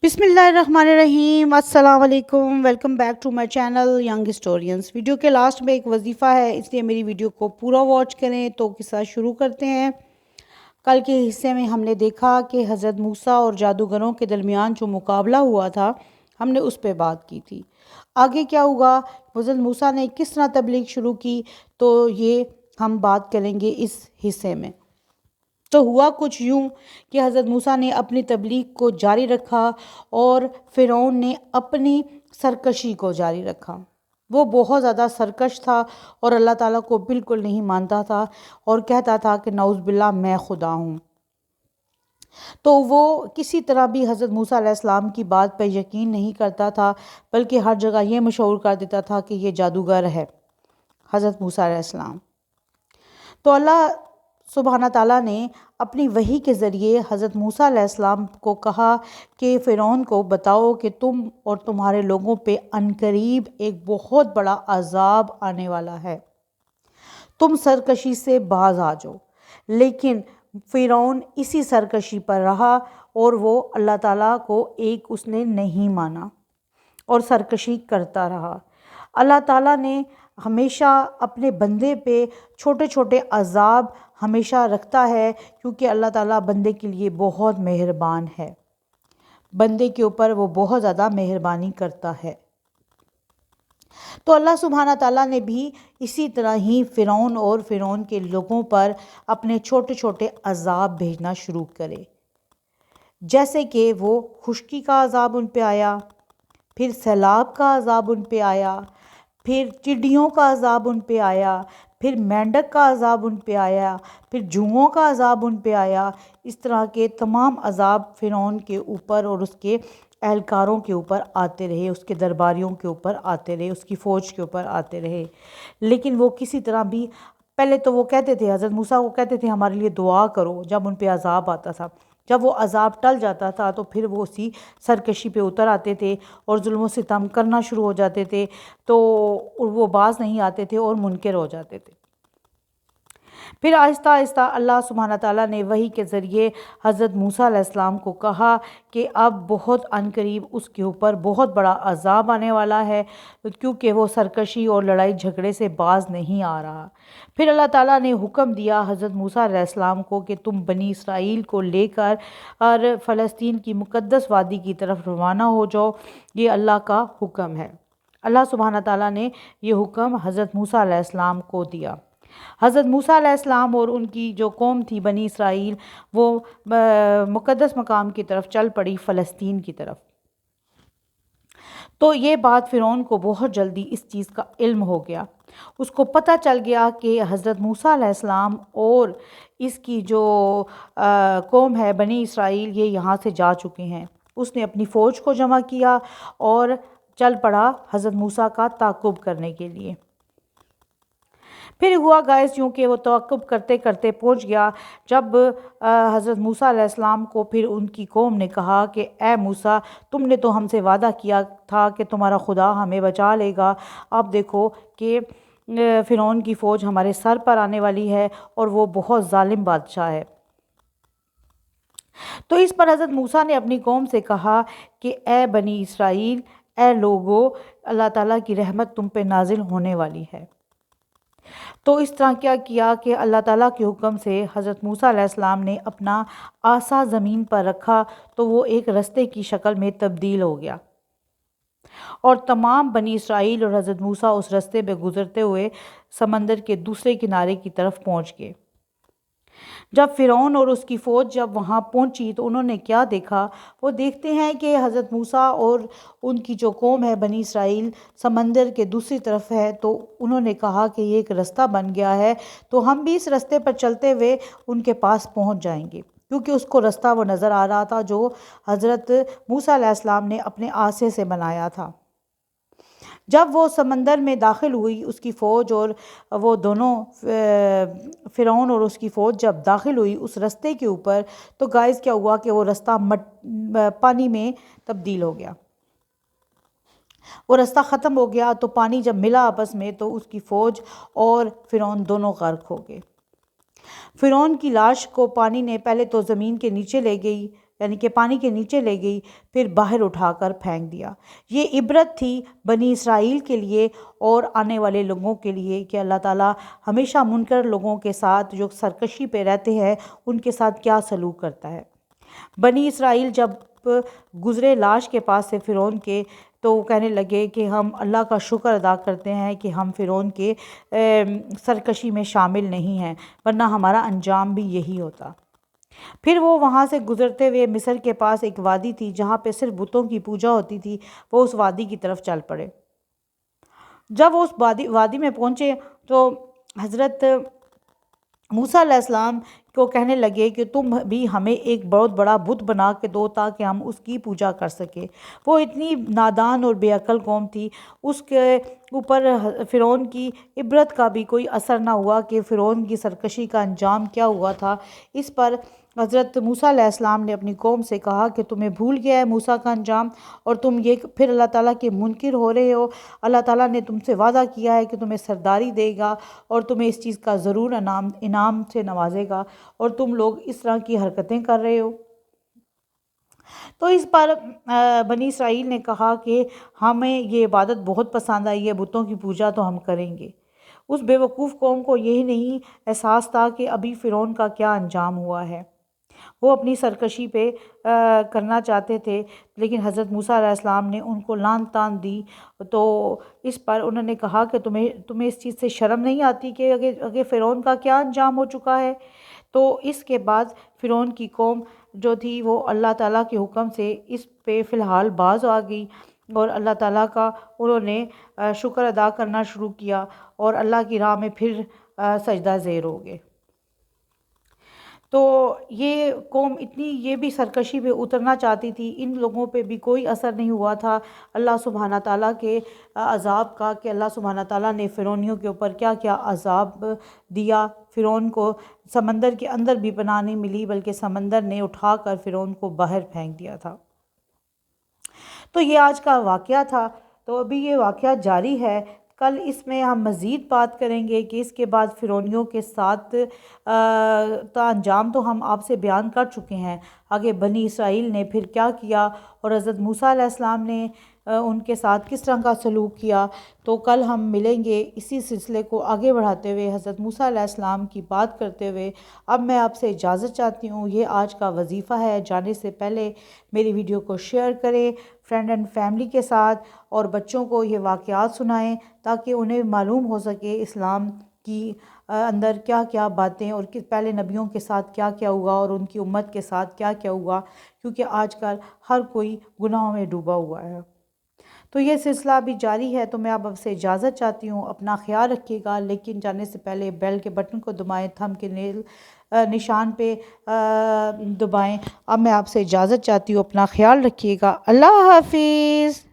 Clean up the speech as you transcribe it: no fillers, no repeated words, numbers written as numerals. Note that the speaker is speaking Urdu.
بسم اللہ الرحمن الرحیم، السلام علیکم، welcome back to my channel young historians. Video کے لاسٹ میں ایک وظیفہ ہے، اس لیے میری ویڈیو کو پورا واچ کریں۔ تو قصہ شروع کرتے ہیں۔ کل کے حصے میں ہم نے دیکھا کہ حضرت موسیٰ اور جادوگروں کے درمیان جو مقابلہ ہوا تھا، ہم نے اس پہ بات کی تھی۔ آگے کیا ہوگا، حضرت موسیٰ نے کس طرح تبلیغ شروع کی، تو یہ ہم بات کریں گے اس حصے میں۔ تو ہوا کچھ یوں کہ حضرت موسیٰ نے اپنی تبلیغ کو جاری رکھا اور فرعون نے اپنی سرکشی کو جاری رکھا۔ وہ بہت زیادہ سرکش تھا اور اللہ تعالیٰ کو بالکل نہیں مانتا تھا اور کہتا تھا کہ نعوذ باللہ میں خدا ہوں۔ تو وہ کسی طرح بھی حضرت موسیٰ علیہ السلام کی بات پہ یقین نہیں کرتا تھا، بلکہ ہر جگہ یہ مشہور کر دیتا تھا کہ یہ جادوگر ہے حضرت موسیٰ علیہ السلام۔ تو اللہ سبحانہ تعالیٰ نے اپنی وحی کے ذریعے حضرت موسیٰ علیہ السلام کو کہا کہ فرعون کو بتاؤ کہ تم اور تمہارے لوگوں پہ عنقریب ایک بہت بڑا عذاب آنے والا ہے، تم سرکشی سے باز آ جاؤ۔ لیکن فرعون اسی سرکشی پر رہا اور وہ اللہ تعالیٰ کو ایک اس نے نہیں مانا اور سرکشی کرتا رہا۔ اللہ تعالیٰ نے ہمیشہ اپنے بندے پہ چھوٹے چھوٹے عذاب ہمیشہ رکھتا ہے، کیونکہ اللہ تعالیٰ بندے کے لیے بہت مہربان ہے، بندے کے اوپر وہ بہت زیادہ مہربانی کرتا ہے۔ تو اللہ سبحانہ تعالیٰ نے بھی اسی طرح ہی فرعون اور فرعون کے لوگوں پر اپنے چھوٹے چھوٹے عذاب بھیجنا شروع کرے، جیسے کہ وہ خشکی کا عذاب ان پہ آیا، پھر سیلاب کا عذاب ان پہ آیا، پھر ٹڈیوں کا عذاب ان پہ آیا، پھر مینڈک کا عذاب ان پہ آیا، پھر جوؤں کا عذاب ان پہ آیا۔ اس طرح کے تمام عذاب فرعون کے اوپر اور اس کے اہلکاروں کے اوپر آتے رہے، اس کے درباریوں کے اوپر آتے رہے، اس کی فوج کے اوپر آتے رہے۔ لیکن وہ کسی طرح بھی، پہلے تو وہ کہتے تھے، حضرت موسیٰ کو کہتے تھے ہمارے لیے دعا کرو جب ان پہ عذاب آتا تھا۔ جب وہ عذاب ٹل جاتا تھا تو پھر وہ اسی سرکشی پہ اتر آتے تھے اور ظلم و ستم کرنا شروع ہو جاتے تھے، تو وہ باز نہیں آتے تھے اور منکر ہو جاتے تھے۔ پھر آہستہ آہستہ اللہ سبحانہ تعالیٰ نے وحی کے ذریعے حضرت موسیٰ علیہ السلام کو کہا کہ اب بہت عنقریب اس کے اوپر بہت بڑا عذاب آنے والا ہے، کیونکہ وہ سرکشی اور لڑائی جھگڑے سے باز نہیں آ رہا۔ پھر اللہ تعالیٰ نے حکم دیا حضرت موسیٰ علیہ السلام کو کہ تم بنی اسرائیل کو لے کر اور فلسطین کی مقدس وادی کی طرف روانہ ہو جاؤ، یہ اللہ کا حکم ہے۔ اللہ سبحانہ تعالیٰ نے یہ حکم حضرت موسیٰ علیہ السلام کو دیا۔ حضرت موسیٰ علیہ السلام اور ان کی جو قوم تھی بنی اسرائیل، وہ مقدس مقام کی طرف چل پڑی، فلسطین کی طرف۔ تو یہ بات فرعون کو بہت جلدی اس چیز کا علم ہو گیا، اس کو پتہ چل گیا کہ حضرت موسیٰ علیہ السلام اور اس کی جو قوم ہے بنی اسرائیل، یہ یہاں سے جا چکے ہیں۔ اس نے اپنی فوج کو جمع کیا اور چل پڑا حضرت موسیٰ کا تعاقب کرنے کے لیے۔ پھر ہوا گائز یوں کہ وہ تعاقب کرتے کرتے پہنچ گیا، جب حضرت موسیٰ علیہ السلام کو پھر ان کی قوم نے کہا کہ اے موسیٰ، تم نے تو ہم سے وعدہ کیا تھا کہ تمہارا خدا ہمیں بچا لے گا، اب دیکھو کہ فرعون کی فوج ہمارے سر پر آنے والی ہے اور وہ بہت ظالم بادشاہ ہے۔ تو اس پر حضرت موسیٰ نے اپنی قوم سے کہا کہ اے بنی اسرائیل، اے لوگو، اللہ تعالیٰ کی رحمت تم پہ نازل ہونے والی ہے۔ تو اس طرح کیا کیا کہ اللہ تعالیٰ کے حکم سے حضرت موسیٰ علیہ السلام نے اپنا عصا زمین پر رکھا تو وہ ایک رستے کی شکل میں تبدیل ہو گیا، اور تمام بنی اسرائیل اور حضرت موسیٰ اس رستے پہ گزرتے ہوئے سمندر کے دوسرے کنارے کی طرف پہنچ گئے۔ جب فرعون اور اس کی فوج جب وہاں پہنچی تو انہوں نے کیا دیکھا، وہ دیکھتے ہیں کہ حضرت موسیٰ اور ان کی جو قوم ہے بنی اسرائیل سمندر کے دوسری طرف ہے، تو انہوں نے کہا کہ یہ ایک رستہ بن گیا ہے، تو ہم بھی اس رستے پر چلتے ہوئے ان کے پاس پہنچ جائیں گے، کیونکہ اس کو رستہ وہ نظر آ رہا تھا جو حضرت موسیٰ علیہ السلام نے اپنے عصے سے بنایا تھا۔ جب وہ سمندر میں داخل ہوئی اس کی فوج، اور وہ دونوں فرعون اور اس کی فوج جب داخل ہوئی اس رستے کے اوپر، تو گائز کیا ہوا کہ وہ رستہ پانی میں تبدیل ہو گیا، وہ رستہ ختم ہو گیا۔ تو پانی جب ملا آپس میں تو اس کی فوج اور فرعون دونوں غرق ہو گئے۔ فرعون کی لاش کو پانی نے پہلے تو زمین کے نیچے لے گئی، یعنی کہ پانی کے نیچے لے گئی، پھر باہر اٹھا کر پھینک دیا۔ یہ عبرت تھی بنی اسرائیل کے لیے اور آنے والے لوگوں کے لیے کہ اللہ تعالیٰ ہمیشہ منکر لوگوں کے ساتھ جو سرکشی پہ رہتے ہیں ان کے ساتھ کیا سلوک کرتا ہے۔ بنی اسرائیل جب گزرے لاش کے پاس سے فرعون کے، تو وہ کہنے لگے کہ ہم اللہ کا شکر ادا کرتے ہیں کہ ہم فرعون کے سرکشی میں شامل نہیں ہیں، ورنہ ہمارا انجام بھی یہی ہوتا۔ پھر وہ وہاں سے گزرتے ہوئے مصر کے پاس ایک وادی تھی جہاں پہ صرف بتوں کی پوجا ہوتی تھی، وہ اس وادی کی طرف چل پڑے۔ جب وہ اس وادی میں پہنچے تو حضرت موسیٰ علیہ السلام کو کہنے لگے کہ تم بھی ہمیں ایک بہت بڑا بت بنا کے دو تاکہ ہم اس کی پوجا کر سکیں۔ وہ اتنی نادان اور بے عقل قوم تھی، اس کے اوپر فرعون کی عبرت کا بھی کوئی اثر نہ ہوا کہ فرعون کی سرکشی کا انجام کیا ہوا تھا۔ اس پر حضرت موسیٰ علیہ السلام نے اپنی قوم سے کہا کہ تمہیں بھول گیا ہے موسیٰ کا انجام، اور تم یہ پھر اللہ تعالیٰ کے منکر ہو رہے ہو۔ اللہ تعالیٰ نے تم سے وعدہ کیا ہے کہ تمہیں سرداری دے گا اور تمہیں اس چیز کا ضرور انعام سے نوازے گا، اور تم لوگ اس طرح کی حرکتیں کر رہے ہو۔ تو اس پر بنی اسرائیل نے کہا کہ ہمیں یہ عبادت بہت پسند آئی ہے، بتوں کی پوجا تو ہم کریں گے۔ اس بے وقوف قوم کو یہی نہیں احساس تھا کہ ابھی فرعون کا کیا انجام ہوا ہے۔ وہ اپنی سرکشی پہ کرنا چاہتے تھے، لیکن حضرت موسیٰ علیہ السلام نے ان کو لعن طعن دی۔ تو اس پر انہوں نے کہا کہ تمہیں اس چیز سے شرم نہیں آتی کہ اگر فرعون کا کیا انجام ہو چکا ہے۔ تو اس کے بعد فرعون کی قوم جو تھی وہ اللہ تعالیٰ کے حکم سے اس پہ فی الحال باز آ گئی، اور اللہ تعالیٰ کا انہوں نے شکر ادا کرنا شروع کیا اور اللہ کی راہ میں پھر سجدہ زیر ہو گئے۔ تو یہ قوم اتنی یہ بھی سرکشی پہ اترنا چاہتی تھی، ان لوگوں پہ بھی کوئی اثر نہیں ہوا تھا اللہ سبحانہ تعالیٰ کے عذاب کا، کہ اللہ سبحانہ تعالیٰ نے فرعونیوں کے اوپر کیا کیا عذاب دیا۔ فرعون کو سمندر کے اندر بھی پناہ نہیں ملی، بلکہ سمندر نے اٹھا کر فرعون کو باہر پھینک دیا تھا۔ تو یہ آج کا واقعہ تھا، تو ابھی یہ واقعہ جاری ہے۔ کل اس میں ہم مزید بات کریں گے کہ اس کے بعد فرعونیوں کے ساتھ کا انجام تو ہم آپ سے بیان کر چکے ہیں، آگے بنی اسرائیل نے پھر کیا کیا اور حضرت موسیٰ علیہ السلام نے ان کے ساتھ کس طرح کا سلوک کیا۔ تو کل ہم ملیں گے اسی سلسلے کو آگے بڑھاتے ہوئے، حضرت موسیٰ علیہ السلام کی بات کرتے ہوئے۔ اب میں آپ سے اجازت چاہتی ہوں، یہ آج کا وظیفہ ہے۔ جانے سے پہلے میری ویڈیو کو شیئر کریں فرینڈ اینڈ فیملی کے ساتھ، اور بچوں کو یہ واقعات سنائیں تاکہ انہیں معلوم ہو سکے اسلام کی اندر کیا کیا باتیں، اور پہلے نبیوں کے ساتھ کیا کیا ہوا اور ان کی امت کے ساتھ کیا کیا ہوا، کیونکہ آج کل ہر کوئی گناہوں میں ڈوبا ہوا ہے۔ تو یہ سلسلہ ابھی جاری ہے، تو میں اب سے اجازت چاہتی ہوں۔ اپنا خیال رکھیے گا، لیکن جانے سے پہلے بیل کے بٹن کو دبائیں، تھم کے نشان پہ دبائیں۔ اب میں آپ سے اجازت چاہتی ہوں، اپنا خیال رکھیے گا۔ اللہ حافظ۔